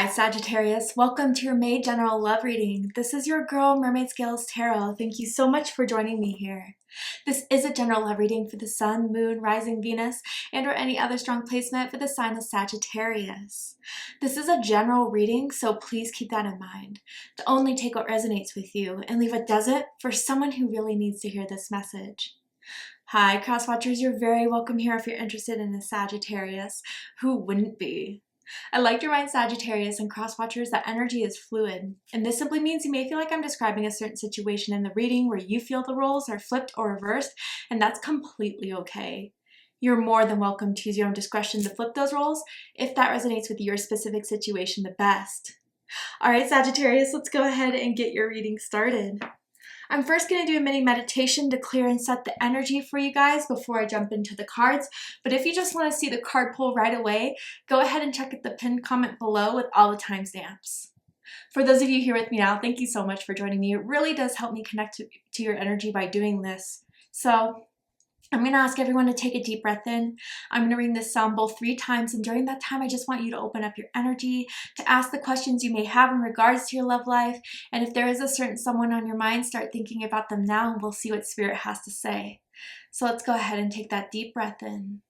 Hi Sagittarius, welcome to your May General Love Reading. This is your girl Mermaid Scales Tarot. Thank you so much for joining me here. This is a general love reading for the Sun, Moon, Rising Venus, and or any other strong placement for the sign of Sagittarius. This is a general reading, so please keep that in mind. To only take what resonates with you and leave what doesn't for someone who really needs to hear this message. Hi Cross Watchers, you're very welcome here if you're interested in a Sagittarius. Who wouldn't be? I like to remind Sagittarius and Cross Watchers that energy is fluid, and this simply means you may feel like I'm describing a certain situation in the reading where you feel the roles are flipped or reversed, and that's completely okay. You're more than welcome to use your own discretion to flip those roles if that resonates with your specific situation the best. Alright Sagittarius, let's go ahead and get your reading started. I'm first going to do a mini meditation to clear and set the energy for you guys before I jump into the cards. But if you just want to see the card pull right away, go ahead and check out the pinned comment below with all the timestamps. For those of you here with me now, thank you so much for joining me. It really does help me connect to your energy by doing this. So I'm going to ask everyone to take a deep breath in. I'm going to ring this sound bowl 3 times, and during that time I just want you to open up your energy, to ask the questions you may have in regards to your love life, and if there is a certain someone on your mind, start thinking about them now and we'll see what Spirit has to say. So let's go ahead and take that deep breath in.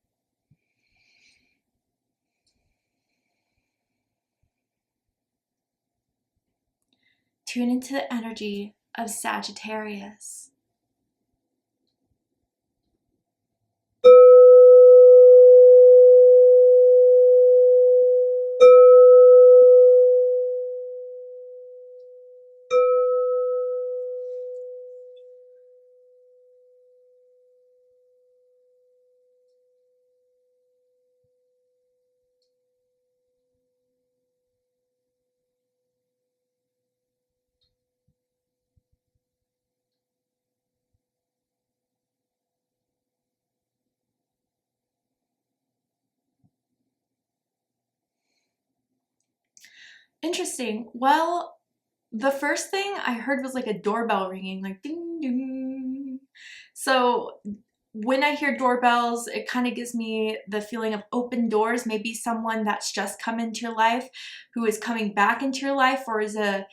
Tune into the energy of Sagittarius. Interesting. Well, the first thing I heard was like a doorbell ringing, like ding ding. So when I hear doorbells, it kind of gives me the feeling of open doors, maybe someone that's just come into your life, who is coming back into your life, or is a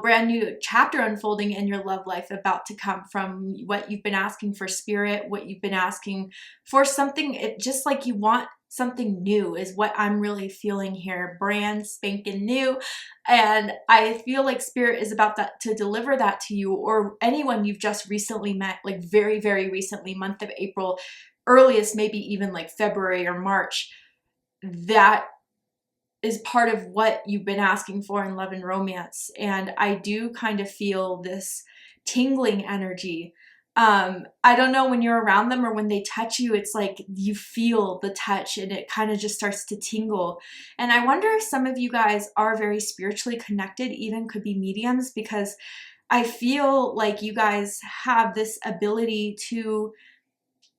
brand new chapter unfolding in your love life about to come from what you've been asking for Spirit, what you've been asking for something. It just like you want something new is what I'm really feeling here, brand spanking new. And I feel like Spirit is about that to deliver that to you or anyone you've just recently met, like very, very recently, month of April, earliest maybe even like February or March. That is part of what you've been asking for in love and romance. And I do kind of feel this tingling energy. I don't know, when you're around them or when they touch you, it's like you feel the touch and it kind of just starts to tingle. And I wonder if some of you guys are very spiritually connected, even could be mediums, because I feel like you guys have this ability to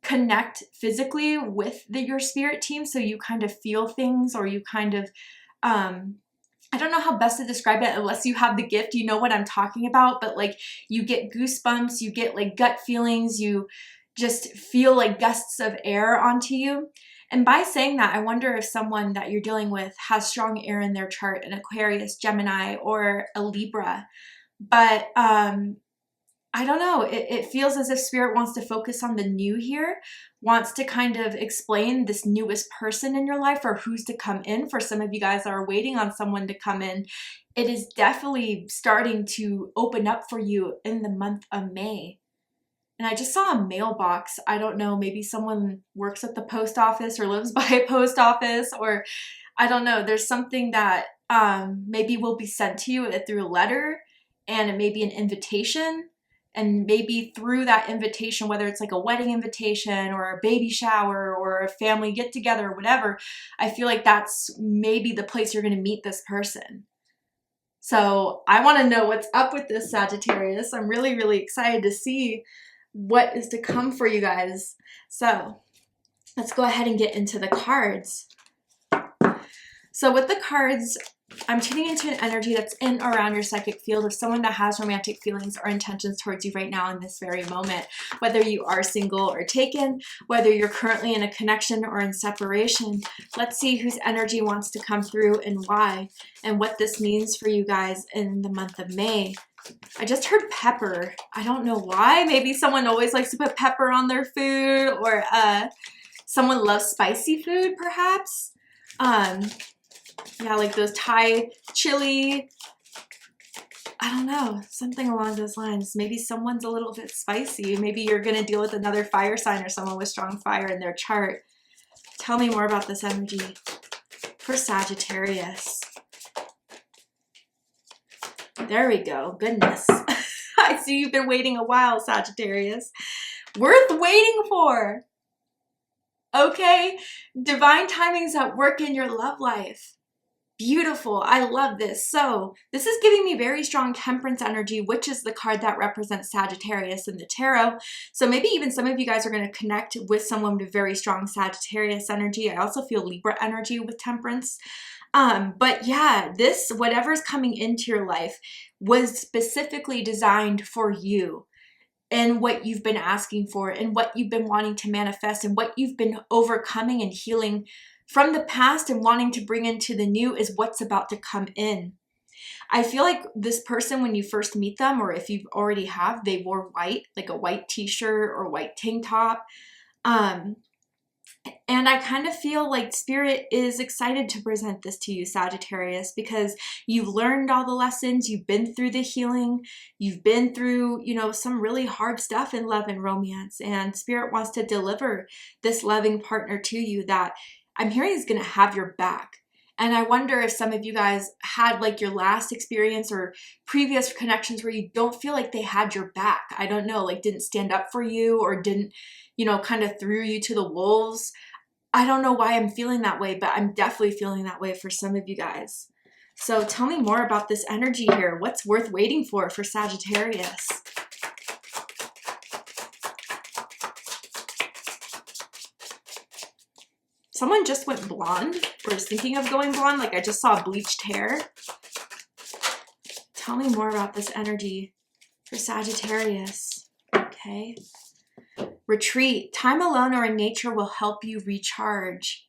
connect physically with your spirit team. So you kind of feel things, or you kind of, I don't know how best to describe it unless you have the gift, you know what I'm talking about, but like you get goosebumps, you get like gut feelings, you just feel like gusts of air onto you. And by saying that, I wonder if someone that you're dealing with has strong air in their chart, an Aquarius, Gemini, or a Libra. But I don't know, it feels as if Spirit wants to focus on the new here, wants to kind of explain this newest person in your life or who's to come in. For some of you guys that are waiting on someone to come in, it is definitely starting to open up for you in the month of May. And I just saw a mailbox. I don't know, maybe someone works at the post office or lives by a post office, or I don't know. There's something that maybe will be sent to you through a letter, and it may be an invitation. And maybe through that invitation, whether it's like a wedding invitation or a baby shower or a family get together or whatever, I feel like that's maybe the place you're going to meet this person. So I want to know what's up with this, Sagittarius. I'm really, really excited to see what is to come for you guys. So let's go ahead and get into the cards. So with the cards, I'm tuning into an energy that's in or around your psychic field of someone that has romantic feelings or intentions towards you right now in this very moment. Whether you are single or taken, whether you're currently in a connection or in separation, let's see whose energy wants to come through and why, and what this means for you guys in the month of May. I just heard pepper. I don't know why. Maybe someone always likes to put pepper on their food, or someone loves spicy food, perhaps. Yeah, like those Thai chili. I don't know, something along those lines. Maybe someone's a little bit spicy. Maybe you're going to deal with another fire sign or someone with strong fire in their chart. Tell me more about this energy for Sagittarius. There we go. Goodness. I see you've been waiting a while, Sagittarius. Worth waiting for. Okay? Divine timing's at work in your love life. Beautiful. I love this. So this is giving me very strong Temperance energy, which is the card that represents Sagittarius in the tarot. So maybe even some of you guys are going to connect with someone with very strong Sagittarius energy. I also feel Libra energy with Temperance. But yeah, this, whatever's coming into your life was specifically designed for you and what you've been asking for and what you've been wanting to manifest and what you've been overcoming and healing from the past and wanting to bring into the new is what's about to come in. I feel like this person, when you first meet them, or if you already have, they wore white, like a white t-shirt or white tank top. And I kind of feel like Spirit is excited to present this to you, Sagittarius, because you've learned all the lessons, you've been through the healing, you've been through, you know, some really hard stuff in love and romance, and Spirit wants to deliver this loving partner to you that I'm hearing is going to have your back. And I wonder if some of you guys had like your last experience or previous connections where you don't feel like they had your back. I don't know, like didn't stand up for you or didn't, you know, kind of threw you to the wolves. I don't know why I'm feeling that way, but I'm definitely feeling that way for some of you guys. So tell me more about this energy here. What's worth waiting for Sagittarius? Someone just went blonde or is thinking of going blonde. Like I just saw bleached hair. Tell me more about this energy for Sagittarius. Okay. Retreat. Time alone or in nature will help you recharge.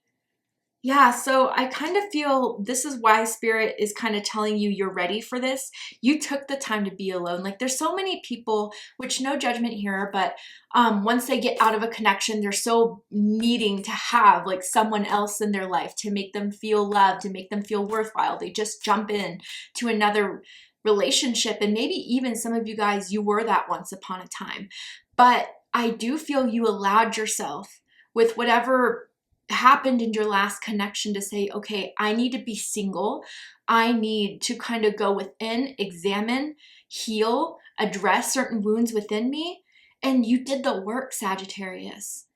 Yeah, so I kind of feel this is why Spirit is kind of telling you you're ready for this. You took the time to be alone. Like there's so many people, which no judgment here, but once they get out of a connection, they're so needing to have like someone else in their life to make them feel loved, to make them feel worthwhile. They just jump in to another relationship. And maybe even some of you guys, you were that once upon a time. But I do feel you allowed yourself with whatever happened in your last connection to say, okay, I need to be single. I need to kind of go within, examine, heal, address certain wounds within me. And you did the work, Sagittarius.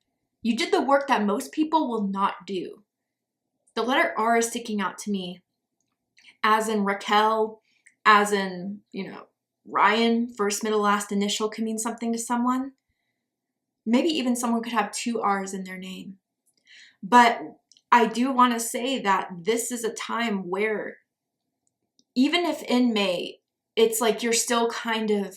You did the work that most people will not do. The letter R is sticking out to me, as in Raquel, as in, you know, Ryan, first, middle, last initial can mean something to someone. Maybe even someone could have 2 R's in their name. But I do want to say that this is a time where even if in May, it's like you're still kind of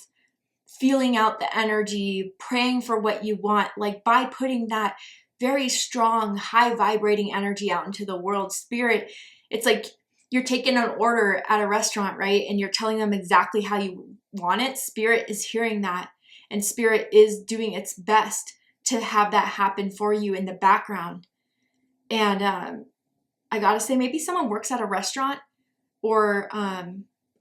feeling out the energy, praying for what you want, like by putting that very strong, high vibrating energy out into the world, Spirit, it's like you're taking an order at a restaurant, right? And you're telling them exactly how you want it. Spirit is hearing that, and Spirit is doing its best to have that happen for you in the background. And I gotta say, maybe someone works at a restaurant or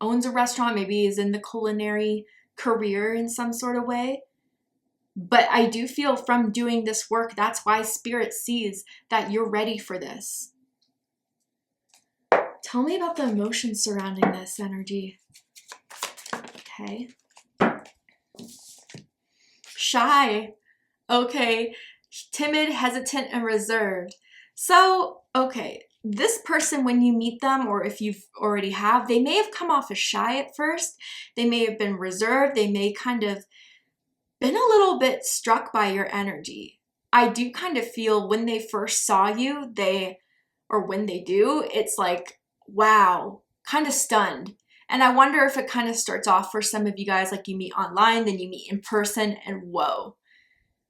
owns a restaurant, maybe is in the culinary career in some sort of way. But I do feel from doing this work, that's why Spirit sees that you're ready for this. Tell me about the emotions surrounding this energy. Okay. Shy. Okay. Timid, hesitant, and reserved. So, okay, this person, when you meet them, or if you've already have, they may have come off as shy at first. They may have been reserved. They may kind of been a little bit struck by your energy. I do kind of feel when they first saw you, they or when they do, it's like, wow, kind of stunned. And I wonder if it kind of starts off for some of you guys, like you meet online, then you meet in person, and whoa,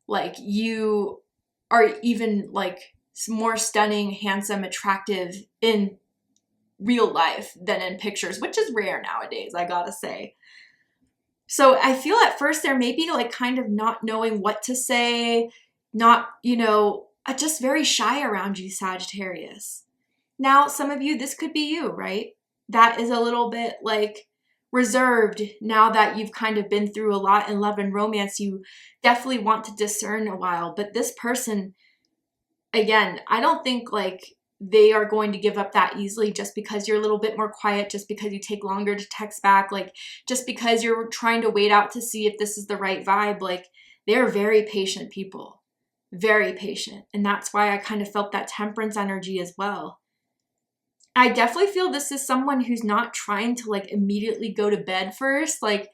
like you are even like more stunning, handsome, attractive in real life than in pictures, which is rare nowadays, I gotta say. So I feel at first there may be like kind of not knowing what to say, not, just very shy around you, Sagittarius. Now, some of you, this could be you, right? That is a little bit like reserved now that you've kind of been through a lot in love and romance. You definitely want to discern a while, but this person, again, I don't think like they are going to give up that easily just because you're a little bit more quiet, just because you take longer to text back, like just because you're trying to wait out to see if this is the right vibe. Like they're very patient people, very patient. And that's why I kind of felt that temperance energy as well. I definitely feel this is someone who's not trying to like immediately go to bed first. Like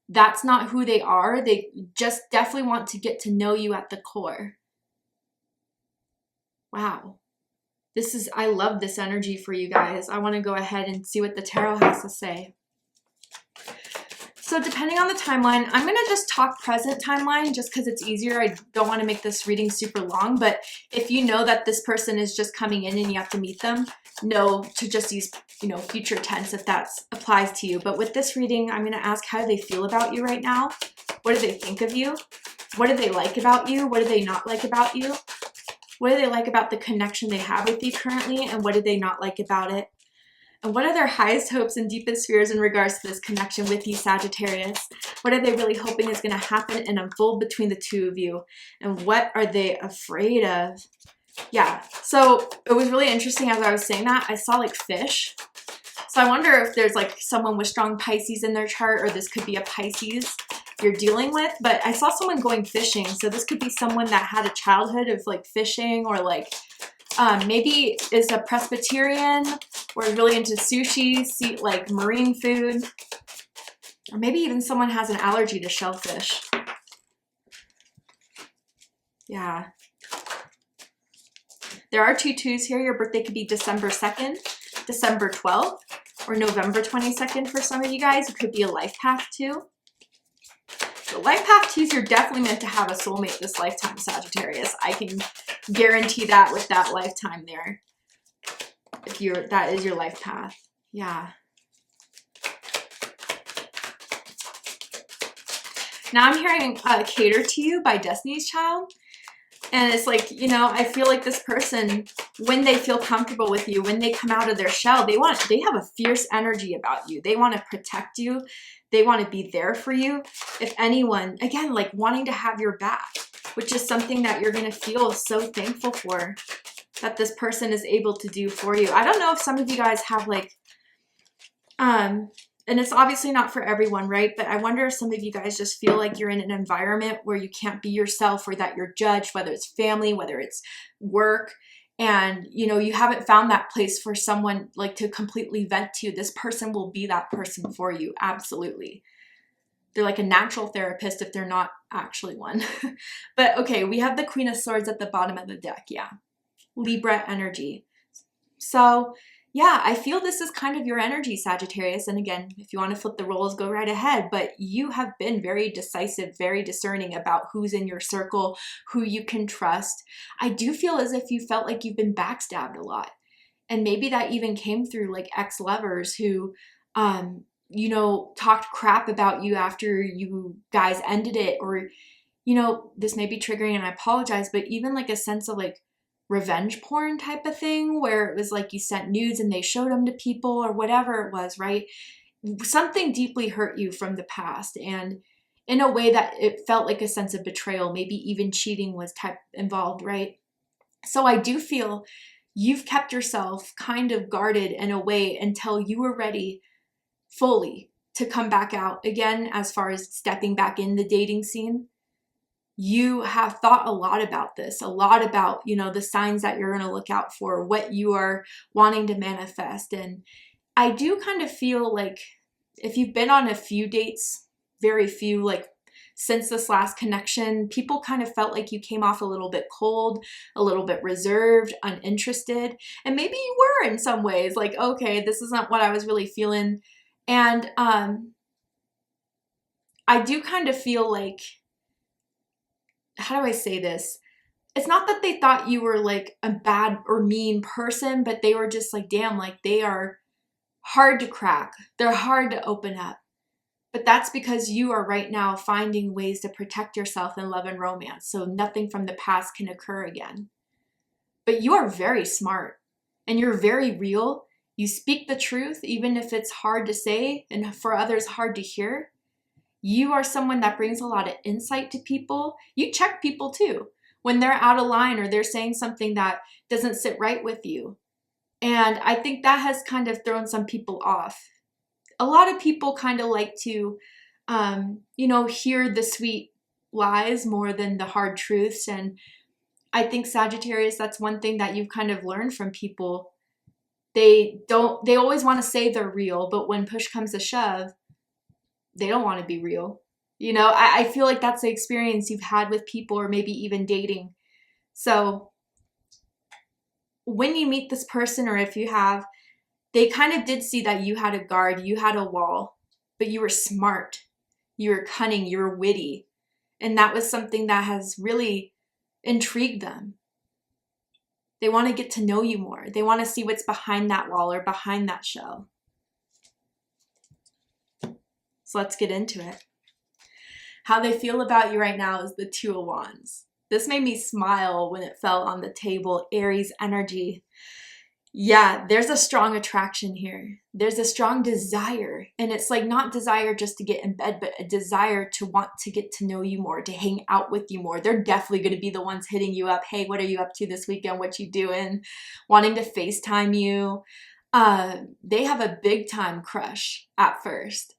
that's not who they are. They just definitely want to get to know you at the core. Wow. I love this energy for you guys. I want to go ahead and see what the tarot has to say. So depending on the timeline, I'm going to just talk present timeline just because it's easier. I don't want to make this reading super long, but if you know that this person is just coming in and you have to meet them, know to just use, future tense if that applies to you. But with this reading, I'm going to ask, how do they feel about you right now? What do they think of you? What do they like about you? What do they not like about you? What do they like about the connection they have with you currently? And what do they not like about it? And what are their highest hopes and deepest fears in regards to this connection with you, Sagittarius? What are they really hoping is going to happen and unfold between the two of you? And what are they afraid of? Yeah, so it was really interesting as I was saying that. I saw like fish. So I wonder if there's like someone with strong Pisces in their chart, or this could be a Pisces you're dealing with. But I saw someone going fishing. So this could be someone that had a childhood of like fishing, or like maybe is a Presbyterian or is really into sushi, like marine food. Or maybe even someone has an allergy to shellfish. Yeah. There are 2 2s here. Your birthday could be December 2nd, December 12th, or November 22nd for some of you guys. It could be a life path too. So life path 2s, you're definitely meant to have a soulmate this lifetime, Sagittarius. I can guarantee that with that lifetime there. If that is your life path. Yeah. Now I'm hearing Cater to You by Destiny's Child. And it's like, I feel like this person, when they feel comfortable with you, when they come out of their shell, they have a fierce energy about you. They want to protect you. They want to be there for you. If anyone, again, like wanting to have your back, which is something that you're going to feel so thankful for that this person is able to do for you. I don't know if some of you guys have like, and it's obviously not for everyone, right? But I wonder if some of you guys just feel like you're in an environment where you can't be yourself, or that you're judged, whether it's family, whether it's work, and you haven't found that place for someone like to completely vent to. This person will be that person for you. Absolutely. They're like a natural therapist if they're not actually one. But okay, we have the Queen of Swords at the bottom of the deck. Yeah. Libra energy. So yeah, I feel this is kind of your energy, Sagittarius. And again, if you want to flip the roles, go right ahead. But you have been very decisive, very discerning about who's in your circle, who you can trust. I do feel as if you felt like you've been backstabbed a lot. And maybe that even came through like ex-lovers who, talked crap about you after you guys ended it. Or, this may be triggering and I apologize, but even like a sense of like revenge porn type of thing, where it was like you sent nudes and they showed them to people or whatever it was, right? Something deeply hurt you from the past, and in a way that it felt like a sense of betrayal, maybe even cheating was involved, right? So I do feel you've kept yourself kind of guarded in a way until you were ready fully to come back out again, as far as stepping back in the dating scene. You have thought a lot about this, a lot about, the signs that you're going to look out for, what you are wanting to manifest. And I do kind of feel like if you've been on a few dates, very few, like since this last connection, people kind of felt like you came off a little bit cold, a little bit reserved, uninterested. And maybe you were in some ways like, okay, this isn't what I was really feeling. And I do kind of feel like, how do I say this? It's not that they thought you were like a bad or mean person, but they were just like, damn, like they are hard to crack. They're hard to open up. But that's because you are right now finding ways to protect yourself in love and romance, so nothing from the past can occur again. But you are very smart and you're very real. You speak the truth, even if it's hard to say and for others hard to hear. You are someone that brings a lot of insight to people. You check people too when they're out of line or they're saying something that doesn't sit right with you. And I think that has kind of thrown some people off. A lot of people kind of like to, hear the sweet lies more than the hard truths. And I think Sagittarius, that's one thing that you've kind of learned from people. They always want to say they're real, but when push comes to shove, they don't want to be real. I feel like that's the experience you've had with people or maybe even dating. So when you meet this person, or if you have, they kind of did see that you had a guard, you had a wall, but you were smart, you were cunning, you were witty. And that was something that has really intrigued them. They want to get to know you more. They want to see what's behind that wall or behind that shell. So let's get into it. How they feel about you right now is the Two of Wands. This made me smile when it fell on the table. Aries energy. Yeah, there's a strong attraction here. There's a strong desire. And it's like not desire just to get in bed, but a desire to want to get to know you more, to hang out with you more. They're definitely going to be the ones hitting you up. Hey, what are you up to this weekend? What you doing? Wanting to FaceTime you. They have a big time crush at first.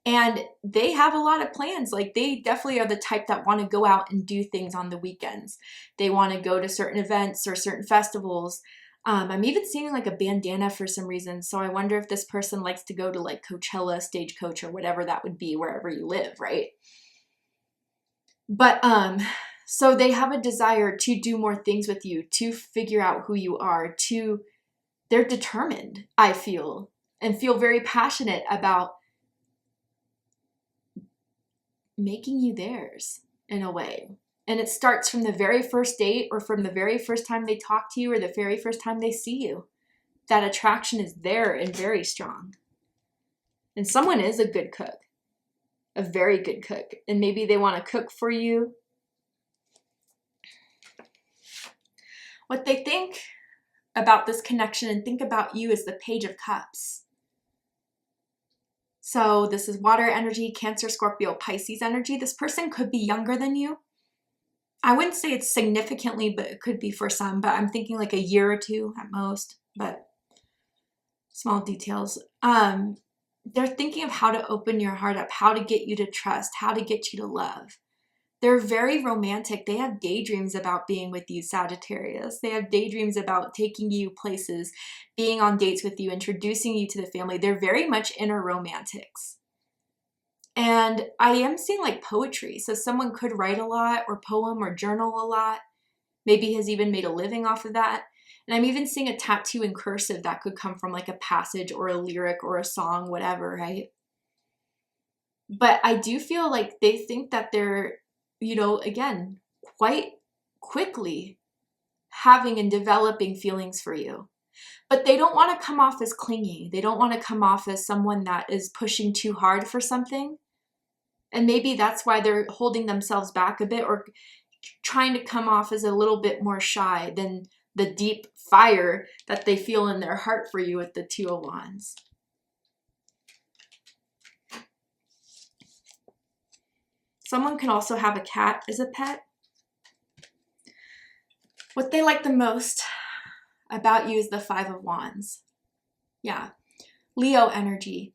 And they have a lot of plans. Like they definitely are the type that want to go out and do things on the weekends. They want to go to certain events or certain festivals. I'm even seeing like a bandana for some reason. So I wonder if this person likes to go to like Coachella, Stagecoach, or whatever that would be wherever you live, right? But so they have a desire to do more things with you, to figure out who you are, they're determined, I feel, and feel very passionate about making you theirs in a way. And it starts from the very first date or from the very first time they talk to you or the very first time they see you. That attraction is there and very strong. And someone is a good cook, a very good cook. And maybe they want to cook for you. What they think about this connection and think about you is the Page of Cups. So this is water energy, Cancer, Scorpio, Pisces energy. This person could be younger than you. I wouldn't say it's significantly, but it could be for some, but I'm thinking like a year or two at most, but small details. They're thinking of how to open your heart up, how to get you to trust, how to get you to love. They're very romantic. They have daydreams about being with you, Sagittarius. They have daydreams about taking you places, being on dates with you, introducing you to the family. They're very much inner romantics. And I am seeing like poetry. So someone could write a lot or poem or journal a lot. Maybe has even made a living off of that. And I'm even seeing a tattoo in cursive that could come from like a passage or a lyric or a song, whatever, right? But I do feel like they think that they're, again, quite quickly having and developing feelings for you. But they don't want to come off as clingy. They don't want to come off as someone that is pushing too hard for something. And maybe that's why they're holding themselves back a bit or trying to come off as a little bit more shy than the deep fire that they feel in their heart for you with the Two of Wands. Someone can also have a cat as a pet. What they like the most about you is the Five of Wands. Yeah. Leo energy.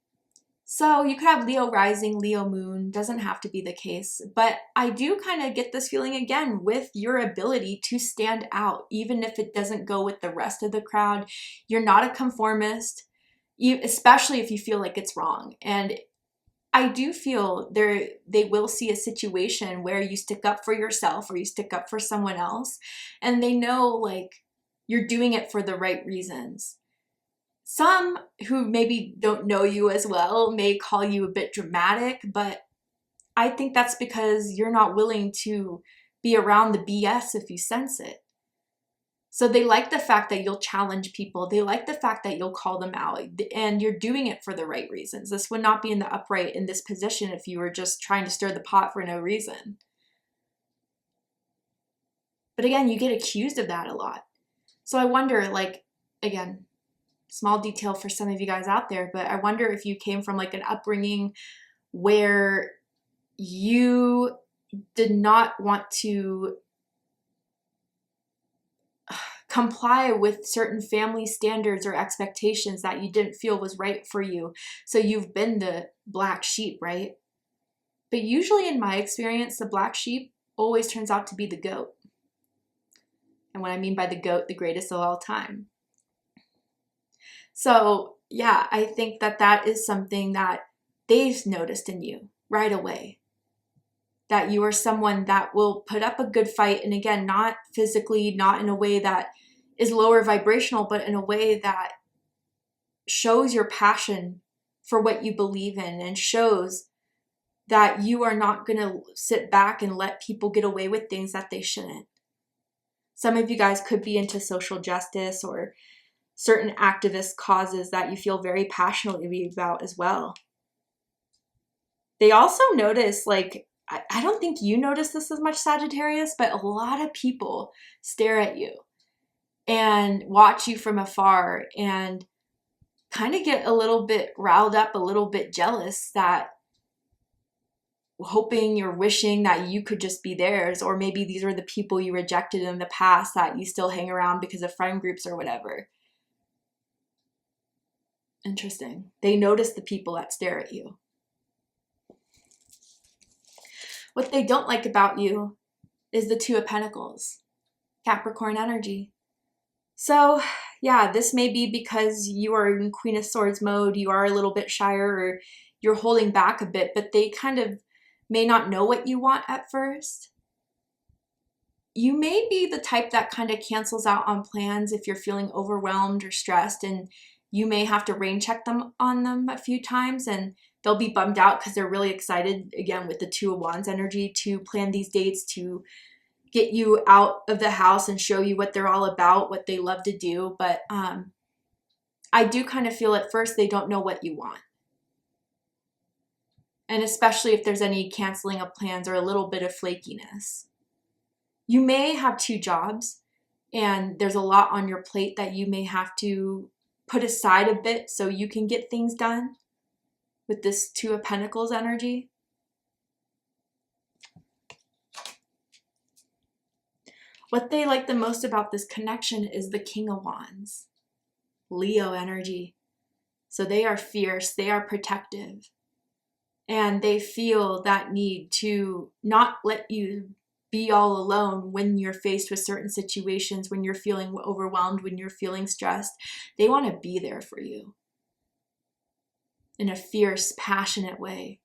So you could have Leo rising, Leo moon, doesn't have to be the case, but I do kind of get this feeling again with your ability to stand out, even if it doesn't go with the rest of the crowd. You're not a conformist, especially if you feel like it's wrong. And I do feel they will see a situation where you stick up for yourself or you stick up for someone else, and they know like you're doing it for the right reasons. Some who maybe don't know you as well may call you a bit dramatic, but I think that's because you're not willing to be around the BS if you sense it. So they like the fact that you'll challenge people. They like the fact that you'll call them out, and you're doing it for the right reasons. This would not be in the upright in this position if you were just trying to stir the pot for no reason. But again, you get accused of that a lot. So I wonder, like, again, small detail for some of you guys out there, but I wonder if you came from like an upbringing where you did not want to comply with certain family standards or expectations that you didn't feel was right for you. So you've been the black sheep, right? But usually in my experience, the black sheep always turns out to be the goat. And what I mean by the goat, the greatest of all time. So yeah, I think that that is something that they've noticed in you right away. That you are someone that will put up a good fight. And again, not physically, not in a way that is lower vibrational, but in a way that shows your passion for what you believe in and shows that you are not going to sit back and let people get away with things that they shouldn't. Some of you guys could be into social justice or certain activist causes that you feel very passionately about as well. They also notice, like, I don't think you notice this as much, Sagittarius, but a lot of people stare at you and watch you from afar and kind of get a little bit riled up, a little bit jealous, that hoping you're wishing that you could just be theirs, or maybe these are the people you rejected in the past that you still hang around because of friend groups or whatever. Interesting. They notice the people that stare at you. What they don't like about you is the Two of Pentacles, Capricorn energy. So yeah, this may be because you are in Queen of Swords mode, you are a little bit shyer, or you're holding back a bit, but they kind of may not know what you want at first. You may be the type that kind of cancels out on plans if you're feeling overwhelmed or stressed, and you may have to rain check them on them a few times, and they'll be bummed out because they're really excited, again, with the Two of Wands energy, to plan these dates, to get you out of the house and show you what they're all about, what they love to do. But I do kind of feel at first they don't know what you want. And especially if there's any canceling of plans or a little bit of flakiness. You may have 2 jobs and there's a lot on your plate that you may have to put aside a bit so you can get things done with this Two of Pentacles energy. What they like the most about this connection is the King of Wands, Leo energy. So they are fierce, they are protective, and they feel that need to not let you be all alone when you're faced with certain situations, when you're feeling overwhelmed, when you're feeling stressed. They want to be there for you in a fierce, passionate way.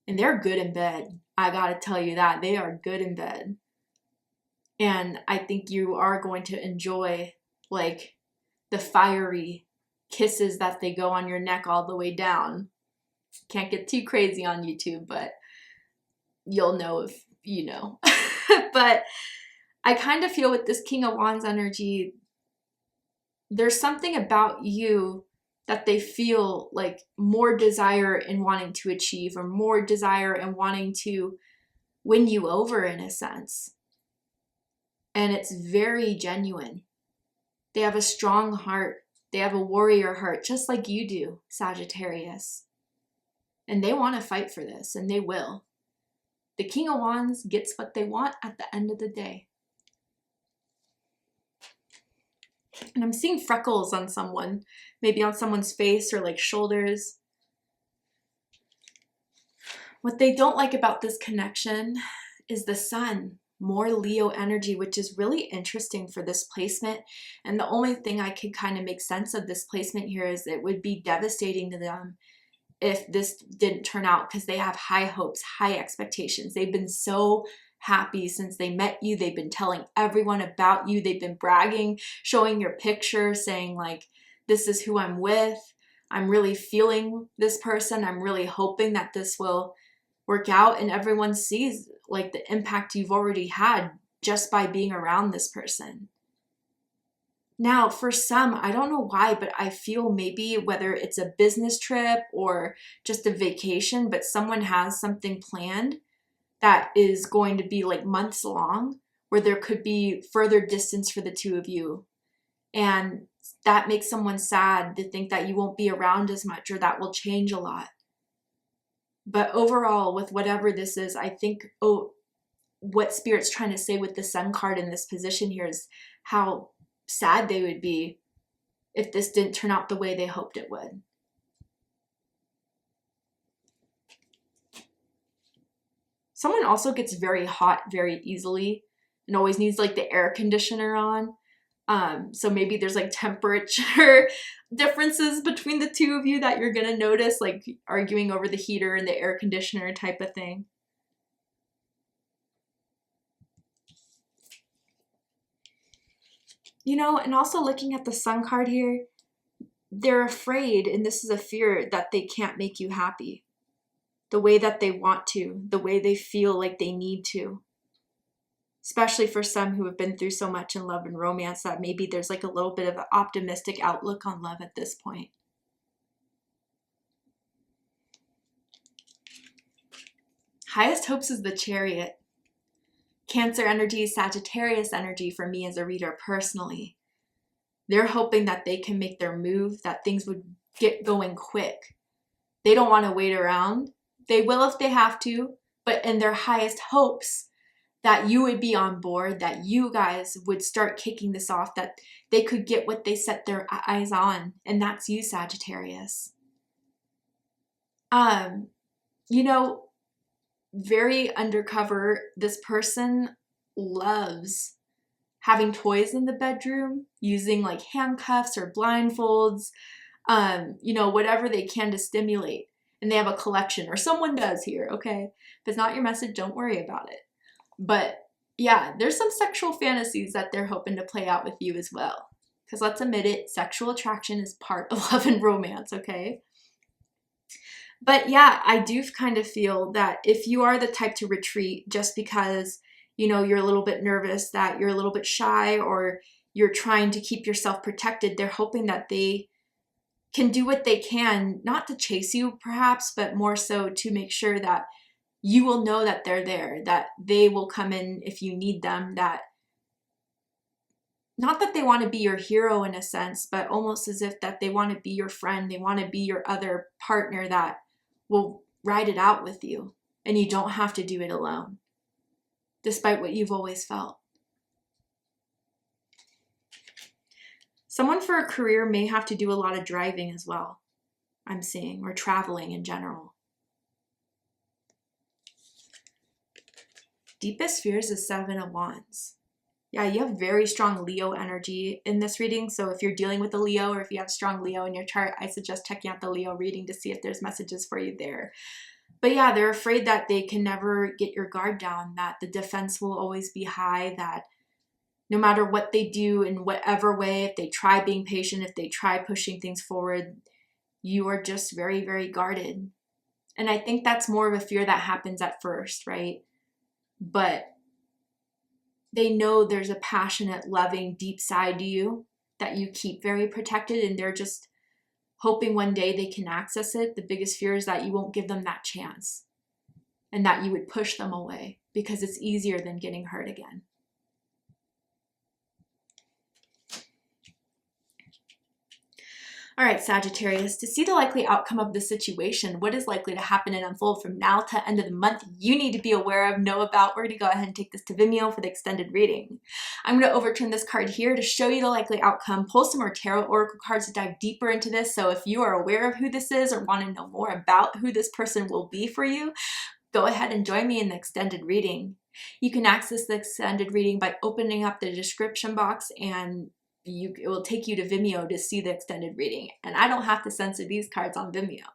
And they're good in bed. I gotta tell you that. They are good in bed. And I think you are going to enjoy, like, the fiery kisses that they go on your neck all the way down. Can't get too crazy on YouTube, but you'll know if you know. But I kind of feel with this King of Wands energy, there's something about you that they feel like more desire in wanting to achieve, or more desire in wanting to win you over in a sense. And it's very genuine. They have a strong heart. They have a warrior heart, just like you do, Sagittarius. And they want to fight for this, and they will. The King of Wands gets what they want at the end of the day. And I'm seeing freckles on someone, maybe on someone's face or like shoulders. What they don't like about this connection is the Sun, more Leo energy, which is really interesting for this placement. And the only thing I could kind of make sense of this placement here is it would be devastating to them if this didn't turn out, because they have high hopes, high expectations. They've been so happy since they met you. They've been telling everyone about you. They've been bragging, showing your picture, saying like, this is who I'm with. I'm really feeling this person. I'm really hoping that this will work out. And everyone sees like the impact you've already had just by being around this person. Now, for some, I don't know why, but I feel maybe whether it's a business trip or just a vacation, but someone has something planned that is going to be like months long, where there could be further distance for the two of you. And that makes someone sad to think that you won't be around as much, or that will change a lot. But overall, with whatever this is, I think, what Spirit's trying to say with the Sun card in this position here is how sad they would be if this didn't turn out the way they hoped it would. Someone also gets very hot very easily and always needs like the air conditioner on. So maybe there's like temperature differences between the two of you that you're gonna notice, like arguing over the heater and the air conditioner type of thing. You know, and also looking at the Sun card here, they're afraid, and this is a fear, that they can't make you happy the way that they want to, the way they feel like they need to. Especially for some who have been through so much in love and romance that maybe there's like a little bit of an optimistic outlook on love at this point. Highest hopes is the Chariot. Cancer energy, Sagittarius energy for me as a reader personally. They're hoping that they can make their move, that things would get going quick. They don't want to wait around. They will if they have to, but in their highest hopes, that you would be on board, that you guys would start kicking this off, that they could get what they set their eyes on, and that's you, Sagittarius. You know, very undercover, this person loves having toys in the bedroom, using like handcuffs or blindfolds, you know, whatever they can to stimulate. And they have a collection, or someone does here, okay? If it's not your message, don't worry about it. But yeah, there's some sexual fantasies that they're hoping to play out with you as well. Because let's admit it, sexual attraction is part of love and romance, okay? But yeah, I do kind of feel that if you are the type to retreat just because, you know, you're a little bit nervous, that you're a little bit shy, or you're trying to keep yourself protected, they're hoping that they can do what they can, not to chase you perhaps, but more so to make sure that you will know that they're there, that they will come in if you need them, that not that they want to be your hero in a sense, but almost as if that they want to be your friend, they want to be your other partner that will ride it out with you, and you don't have to do it alone, despite what you've always felt. Someone for a career may have to do a lot of driving as well, I'm seeing, or traveling in general. Deepest fears is 7 of Wands. Yeah, you have very strong Leo energy in this reading. So if you're dealing with a Leo, or if you have strong Leo in your chart, I suggest checking out the Leo reading to see if there's messages for you there. But yeah, they're afraid that they can never get your guard down, that the defense will always be high, that no matter what they do in whatever way, if they try being patient, if they try pushing things forward, you are just very, very guarded. And I think that's more of a fear that happens at first, right? But they know there's a passionate, loving, deep side to you that you keep very protected, and they're just hoping one day they can access it. The biggest fear is that you won't give them that chance, and that you would push them away because it's easier than getting hurt again. All right, Sagittarius, to see the likely outcome of the situation, what is likely to happen and unfold from now to end of the month, you need to be aware of, know about. We're going to go ahead and take this to Vimeo for the extended reading. I'm going to overturn this card here to show you the likely outcome, pull some more tarot oracle cards to dive deeper into this. So if you are aware of who this is or want to know more about who this person will be for you, go ahead and join me in the extended reading. You can access the extended reading by opening up the description box, and it will take you to Vimeo to see the extended reading. And I don't have to censor these cards on Vimeo.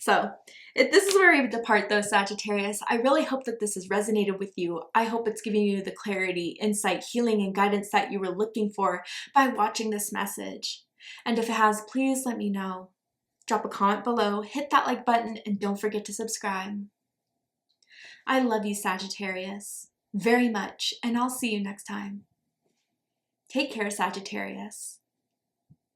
So this is where we depart though, Sagittarius. I really hope that this has resonated with you. I hope it's giving you the clarity, insight, healing, and guidance that you were looking for by watching this message. And if it has, please let me know. Drop a comment below, hit that like button, and don't forget to subscribe. I love you, Sagittarius, very much, and I'll see you next time. Take care, Sagittarius.